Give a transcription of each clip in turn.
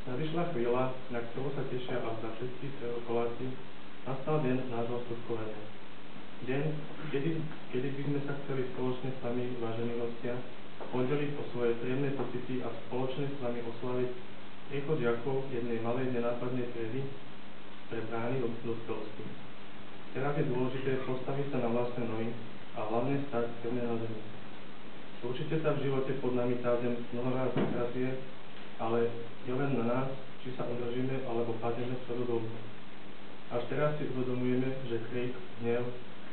Nadišla chvíľa, na ktorú sa tešia až za všetky stredokoláci, nastal deň nášho skutkovania. Deň, kedy by sme sa chceli spoločne s vami, vážení hostia, podeliť o svoje príjemné pocity a spoločne s vami oslaviť príchod žiakov jednej malej nenápadnej triedy pre brány do dospelosti. Teraz je dôležité postaviť sa na vlastné nohy a hlavne stať pevne na zemi. Určite sa v živote pod nami tá zem mnohoraz vytrasie, ale je len na nás, či sa udržíme alebo padneme celú dolu. Až teraz si uvedomujeme, že krík, hnev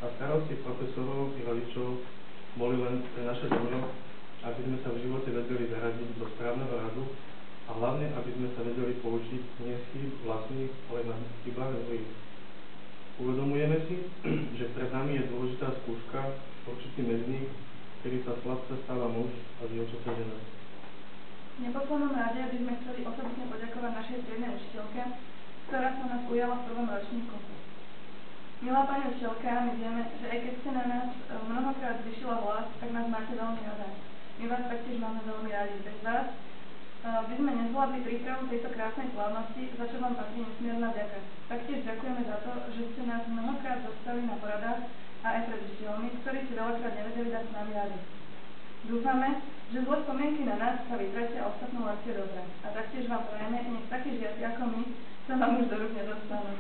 a starosti profesorov i rodičov boli len pre naše dobro, aby sme sa v živote vedeli zaradiť do správneho radu a hlavne, aby sme sa vedeli poučiť nie z chýb vlastných, ale na chybách druhých. Uvedomujeme si, že pred nami je dôležitá skúška, určitý medzník, kedy sa chlapca stáva muž a dievča žena. V neposlednom rade by sme chceli osobitne poďakovať našej triednej učiteľke, ktorá sa nás ujala v prvom ročníku. Milá pani učiteľka, my vieme, že aj keď ste na nás mnohokrát zvyšila hlas, tak nás máte veľmi rada. My vás taktiež máme veľmi radi. Bez vás by sme nezvládli prípravu tejto krásnej slávnosti, za čo vám patrí nesmierna vďaka. Taktiež ďakujeme za to, že ste nás mnohokrát zostali na poradách a aj pred učiteľmi, ktorí si veľakrát nevedeli dať s nami rady. Dúfame, že zlé spomienky na nás sa vytratia a ostatnú lekcie dobré. A taktiež vám prajeme, nech takí žiaci ako my sa vám už do rúk nedostanú.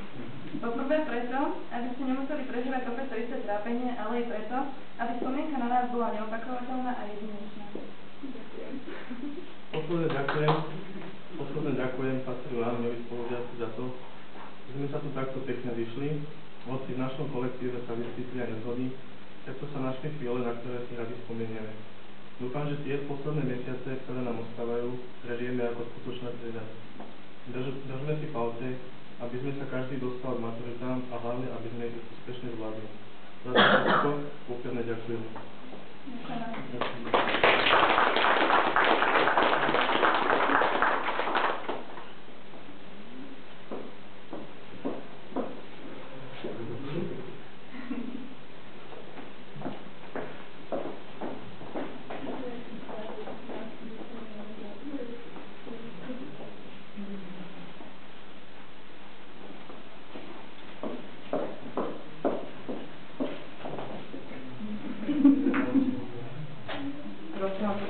Poprvé preto, aby ste nemuseli prežívať opäť to isté trápenie, ale aj preto, aby spomienka na nás bola neopakovateľná a jedinečná. Ďakujem. Posledné ďakujem patrí vám, milí spolužiaci, za to, že sme sa tu takto pekne zišli. Hoci v našom kolektíve sa vyskytli aj nezhody, tak to sa našli chvíle, na ktoré si radi spomenieme. Dúfam, že tie posledné mesiace, ktoré nám ostávajú, prežijeme ako skutočná trieda. Držme si palce, aby sme sa každý dostal k maturitám a hlavne, aby sme ich úspešne zvládli. Za to všetko úprimne ďakujem.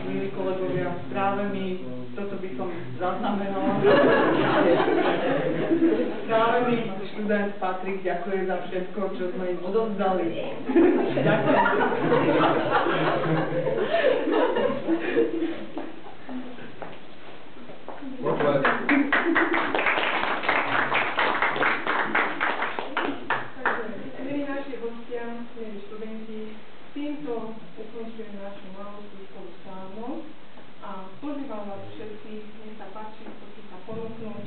Milí kolegovia, práve mi, toto by som zaznamenala, práve mi študent Patrik ďakuje za všetko, čo sme im odovzdali. Ďakujem. Milí naši hostia, milí študenti, týmto ukončujem našu malú slávnosť a pozývam vás všetkých, nech sa páči, poďte sa ponúknuť